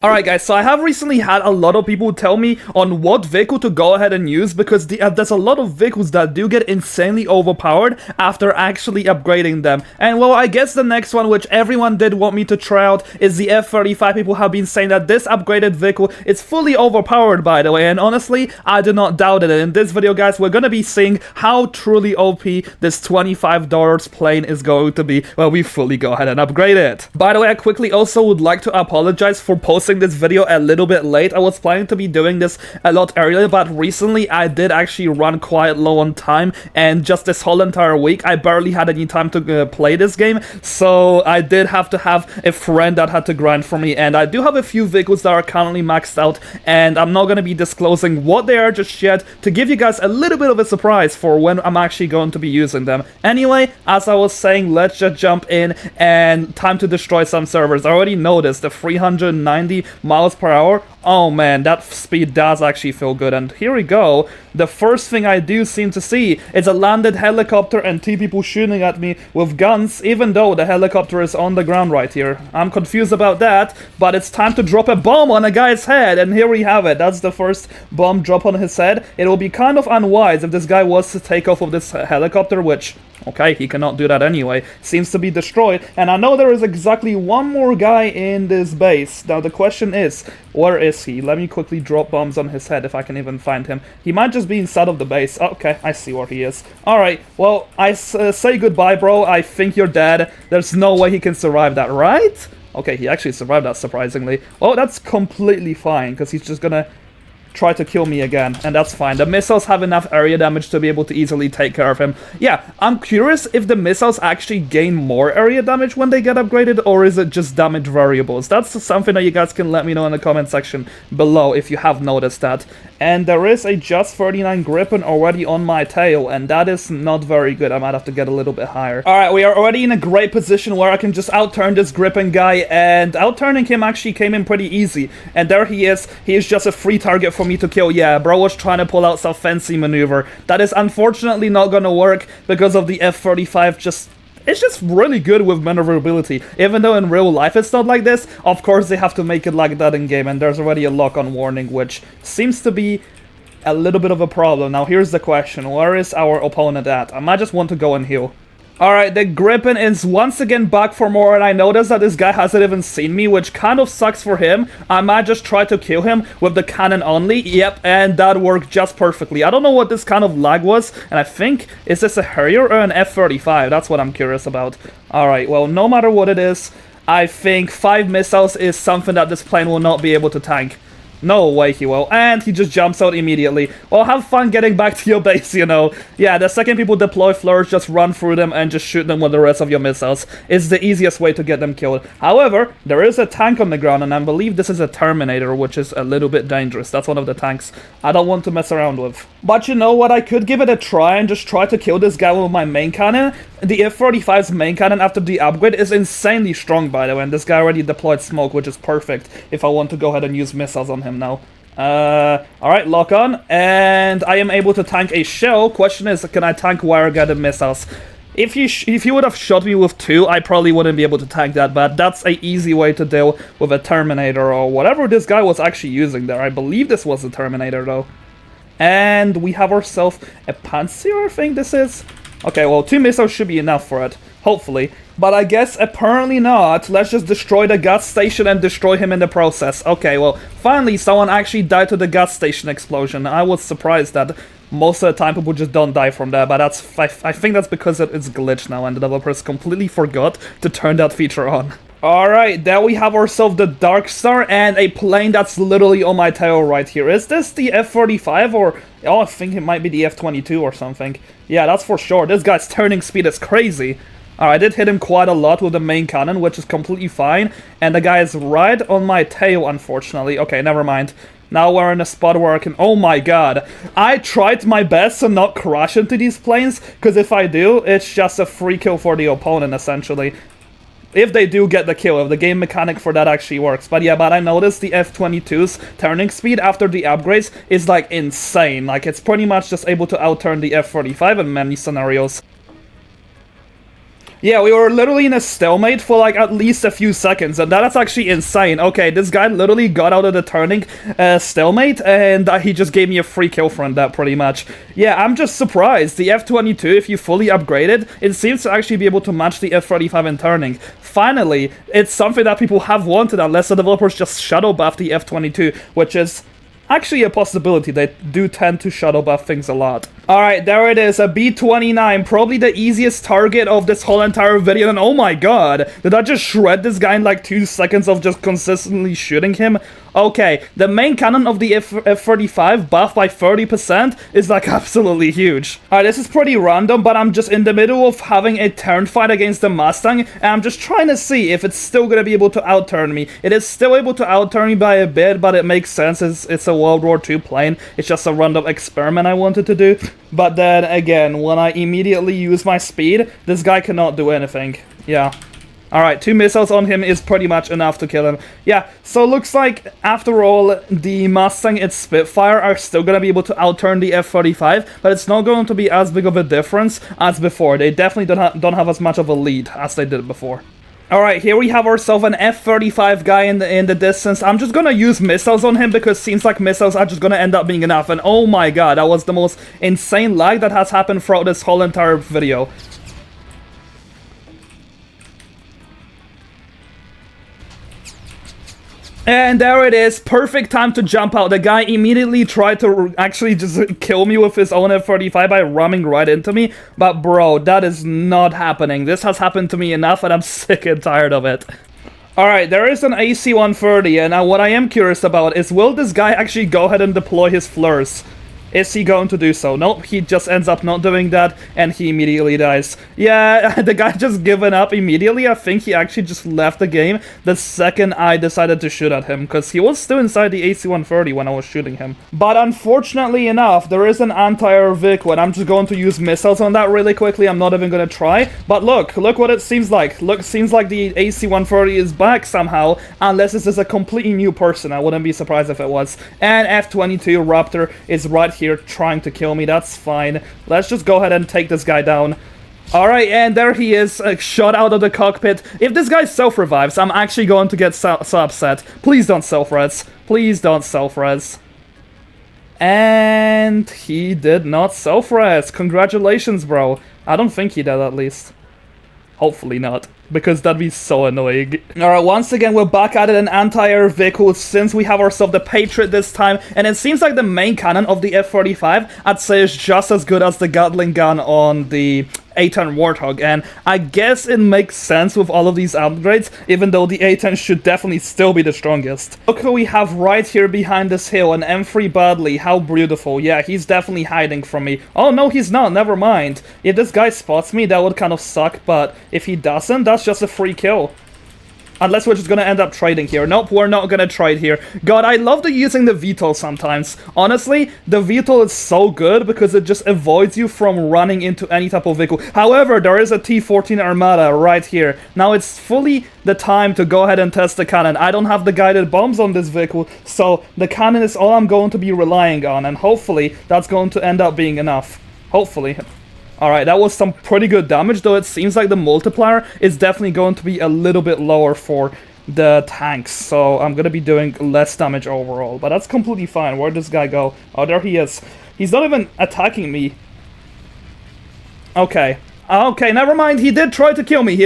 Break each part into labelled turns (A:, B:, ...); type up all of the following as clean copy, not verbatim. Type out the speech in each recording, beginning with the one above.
A: Alright guys, so I have recently had a lot of people tell me on what vehicle to go ahead and use because there's a lot of vehicles that do get insanely overpowered after actually upgrading them. And well, I guess the next one, which everyone did want me to try out, is the F-35. People have been saying that this upgraded vehicle is fully overpowered, by the way, and honestly, I do not doubt it. In this video, guys, we're gonna be seeing how truly OP this $25 plane is going to be when we fully go ahead and upgrade it. By the way, I quickly also would like to apologize for posting this video a little bit late. I was planning to be doing this a lot earlier, but recently I did actually run quite low on time, and just this whole entire week I barely had any time to play this game, so I did have to have a friend that had to grind for me. And I do have a few vehicles that are currently maxed out, and I'm not going to be disclosing what they are just yet, to give you guys a little bit of a surprise for when I'm actually going to be using them. Anyway, as I was saying, let's just jump in and time to destroy some servers. I already noticed the 390 miles per hour. Oh man, that speed does actually feel good. And here we go. The first thing I do seem to see is a landed helicopter and two people shooting at me with guns, even though the helicopter is on the ground right here. I'm confused about that, but it's time to drop a bomb on a guy's head, and here we have it. That's the first bomb drop on his head. It will be kind of unwise if this guy was to take off of this helicopter, which, okay, he cannot do that anyway. Seems to be destroyed, and I know there is exactly one more guy in this base. Now the question is, where is he? Let me quickly drop bombs on his head if I can even find him. He might just be inside of the base. Okay, I see where he is. Alright, well, I say goodbye, bro. I think you're dead. There's no way he can survive that, right? Okay, he actually survived that, surprisingly. Well, that's completely fine, because he's just gonna try to kill me again, and that's fine. The missiles have enough area damage to be able to easily take care of him. Yeah, I'm curious if the missiles actually gain more area damage when they get upgraded, or is it just damage variables? That's something that you guys can let me know in the comment section below if you have noticed that. And there is a just 39 Gripen already on my tail, and that is not very good. I might have to get a little bit higher. Alright, we are already in a great position where I can just outturn this Gripen guy, and outturning him actually came in pretty easy. And there he is. He is just a free target for me to kill. Yeah, bro was trying to pull out some fancy maneuver. That is unfortunately not gonna work because of the F-35 it's just really good with maneuverability. Even though in real life it's not like this, of course they have to make it like that in game, and there's already a lock-on warning, which seems to be a little bit of a problem. Now here's the question, where is our opponent at? I might just want to go and heal. Alright, the Gripen is once again back for more, and I noticed that this guy hasn't even seen me, which kind of sucks for him. I might just try to kill him with the cannon only. Yep, and that worked just perfectly. I don't know what this kind of lag was, and I think, is this a Harrier or an F-35? That's what I'm curious about. Alright, well, no matter what it is, I think 5 missiles is something that this plane will not be able to tank. No way he will. And he just jumps out immediately. Well, have fun getting back to your base, you know. Yeah, the second people deploy flourish, just run through them and just shoot them with the rest of your missiles. It's the easiest way to get them killed. However, there is a tank on the ground, and I believe this is a Terminator, which is a little bit dangerous. That's one of the tanks I don't want to mess around with. But you know what? I could give it a try and just try to kill this guy with my main cannon. The F-35's main cannon after the upgrade is insanely strong, by the way, and this guy already deployed smoke, which is perfect if I want to go ahead and use missiles on him now. Alright, lock on, and I am able to tank a shell. Question is, can I tank wire-guided missiles? If you would have shot me with 2, I probably wouldn't be able to tank that, but that's an easy way to deal with a Terminator or whatever this guy was actually using there. I believe this was a Terminator, though. And we have ourselves a Panzer, I think this is. Okay, well, 2 missiles should be enough for it, hopefully. But I guess apparently not. Let's just destroy the gas station and destroy him in the process. Okay, well, finally someone actually died to the gas station explosion. I was surprised that most of the time people just don't die from that, but that's I think that's because it's glitched now and the developers completely forgot to turn that feature on. Alright, there we have ourselves the Dark Star and a plane that's literally on my tail right here. Is this the F-35 or... Oh, I think it might be the F-22 or something. Yeah, that's for sure. This guy's turning speed is crazy. Alright, I did hit him quite a lot with the main cannon, which is completely fine. And the guy is right on my tail, unfortunately. Okay, never mind. Now we're in a spot where I can... Oh my god. I tried my best to not crash into these planes, because if I do, it's just a free kill for the opponent, essentially. If they do get the kill, if the game mechanic for that actually works. But yeah, but I noticed the F-22's turning speed after the upgrades is like insane. Like, it's pretty much just able to outturn the F-35 in many scenarios. Yeah, we were literally in a stalemate for like at least a few seconds, and that's actually insane. Okay, this guy literally got out of the turning stalemate, and he just gave me a free kill from that, pretty much. Yeah, I'm just surprised. The F-22, if you fully upgrade it, it seems to actually be able to match the F-35 in turning. Finally, it's something that people have wanted, unless the developers just shadow buff the F-22, which is actually a possibility. They do tend to shadow buff things a lot. Alright, there it is, a B-29, probably the easiest target of this whole entire video, and oh my god, did I just shred this guy in like 2 seconds of just consistently shooting him? Okay, the main cannon of the F-35 buffed by 30% is like absolutely huge. Alright, this is pretty random, but I'm just in the middle of having a turn fight against the Mustang, and I'm just trying to see if it's still gonna be able to outturn me. It is still able to outturn me by a bit, but it makes sense, it's a World War II plane. It's just a random experiment I wanted to do. But then again, when I immediately use my speed, this guy cannot do anything. Yeah. Alright, 2 missiles on him is pretty much enough to kill him. Yeah, so looks like, after all, the Mustang and Spitfire are still gonna be able to outturn the F-35, but it's not going to be as big of a difference as before. They definitely don't have as much of a lead as they did before. Alright, here we have ourselves an F-35 guy in the distance. I'm just gonna use missiles on him because it seems like missiles are just gonna end up being enough. And oh my god, that was the most insane lag that has happened throughout this whole entire video. And there it is, perfect time to jump out. The guy immediately tried to actually just kill me with his own F-35 by ramming right into me. But bro, that is not happening. This has happened to me enough and I'm sick and tired of it. Alright, there is an AC-130, and now what I am curious about is, will this guy actually go ahead and deploy his FLIRs? Is he going to do so? Nope, he just ends up not doing that, and he immediately dies. Yeah, the guy just given up immediately. I think he actually just left the game the second I decided to shoot at him, because he was still inside the AC-130 when I was shooting him. But unfortunately enough, there is an anti-air vehicle, and I'm just going to use missiles on that really quickly. I'm not even going to try. But look what it seems like. Look, seems like the AC-130 is back somehow, unless this is a completely new person. I wouldn't be surprised if it was. And F-22 Raptor is right here trying to kill me. That's fine. Let's just go ahead and take this guy down. Alright, and there he is, shot out of the cockpit. If this guy self-revives, I'm actually going to get so upset. Please don't self-res. Please don't self-res. And he did not self-res. Congratulations, bro. I don't think he did, at least. Hopefully not, because that'd be so annoying. Alright, once again, we're back at it, an anti-air vehicle, since we have ourselves the Patriot this time, and it seems like the main cannon of the F-35, I'd say, is just as good as the Gatling gun on the A-10 Warthog, and I guess it makes sense with all of these upgrades, even though the A-10 should definitely still be the strongest. Look who we have right here behind this hill, an M3 Bradley. How beautiful. Yeah, he's definitely hiding from me. Oh, no, he's not. Never mind. If this guy spots me, that would kind of suck, but if he doesn't, that's just a free kill. Unless we're just gonna end up trading here. Nope, we're not gonna trade here. God, I love using the VTOL sometimes. Honestly, the VTOL is so good because it just avoids you from running into any type of vehicle. However, there is a T-14 Armada right here. Now it's fully the time to go ahead and test the cannon. I don't have the guided bombs on this vehicle, so the cannon is all I'm going to be relying on, and hopefully that's going to end up being enough. Hopefully. Alright, that was some pretty good damage, though it seems like the multiplier is definitely going to be a little bit lower for the tanks, so I'm gonna be doing less damage overall, but that's completely fine. Where'd this guy go? Oh, there he is. He's not even attacking me. Okay. Okay, never mind, he did try to kill me.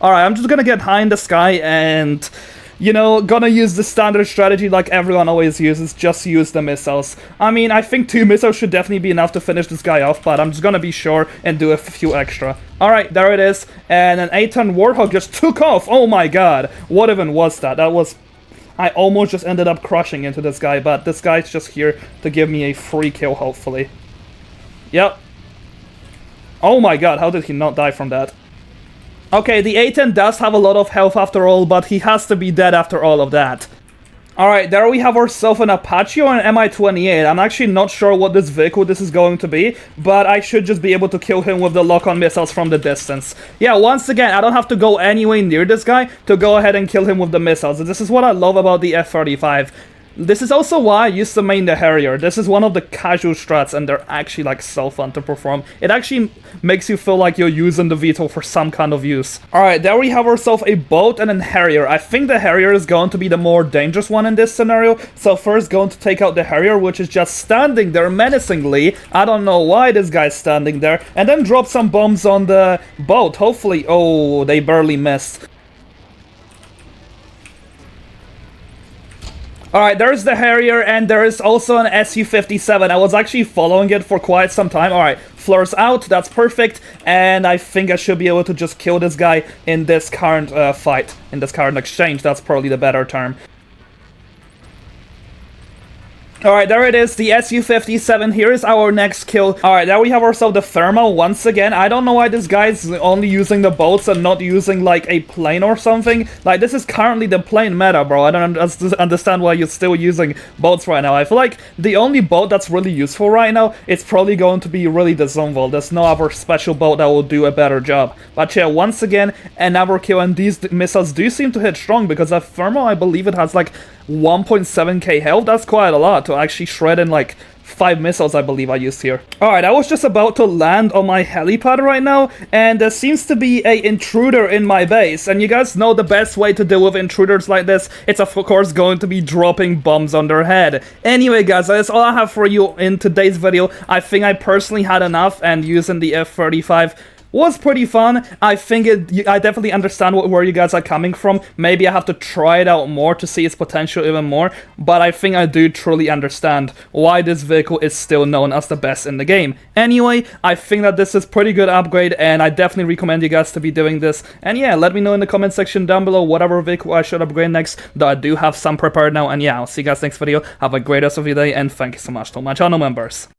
A: Alright, I'm just gonna get high in the sky and, you know, gonna use the standard strategy like everyone always uses, just use the missiles. I mean, I think 2 missiles should definitely be enough to finish this guy off, but I'm just gonna be sure and do a few extra. Alright, there it is, and an A-10 Warthog just took off! Oh my god, what even was that? That was... I almost just ended up crushing into this guy, but this guy's just here to give me a free kill, hopefully. Yep. Oh my god, how did he not die from that? Okay, the A-10 does have a lot of health after all, but he has to be dead after all of that. Alright, there we have ourselves an Apache or an Mi-28. I'm actually not sure what this vehicle this is going to be, but I should just be able to kill him with the lock-on missiles from the distance. Yeah, once again, I don't have to go anywhere near this guy to go ahead and kill him with the missiles. This is what I love about the F-35. This is also why I used to main the Harrier. This is one of the casual strats, and they're actually like so fun to perform. It actually makes you feel like you're using the VTOL for some kind of use. Alright, there we have ourselves a boat and a Harrier. I think the Harrier is going to be the more dangerous one in this scenario. So first going to take out the Harrier, which is just standing there menacingly. I don't know why this guy's standing there. And then drop some bombs on the boat. Hopefully, oh, they barely missed. Alright, there's the Harrier, and there is also an Su-57. I was actually following it for quite some time. Alright, Fleurs out, that's perfect, and I think I should be able to just kill this guy in this current fight, in this current exchange. That's probably the better term. Alright, there it is, the Su-57. Here is our next kill. Alright, there we have ourselves the thermal once again. I don't know why this guy's only using the boats and not using, like, a plane or something. Like, this is currently the plane meta, bro. I don't understand why you're still using boats right now. I feel like the only boat that's really useful right now is probably going to be really the Zumwalt. There's no other special boat that will do a better job. But yeah, once again, another kill, and these missiles do seem to hit strong, because that thermal, I believe it has, like, 1.7k health. That's quite a lot to actually shred in like 5 missiles, I believe I used here. Alright, I was just about to land on my helipad right now, and there seems to be a intruder in my base, and you guys know the best way to deal with intruders like this. It's of course going to be dropping bombs on their head. Anyway guys, that's all I have for you in today's video. I think I personally had enough, and using the F-35 was pretty fun. I think I definitely understand where you guys are coming from. Maybe I have to try it out more to see its potential even more, but I think I do truly understand why this vehicle is still known as the best in the game. Anyway, I think that this is pretty good upgrade, and I definitely recommend you guys to be doing this. And yeah, let me know in the comment section down below whatever vehicle I should upgrade next, though I do have some prepared now. And yeah, I'll see you guys next video. Have a great rest of your day, and thank you so much to my channel members.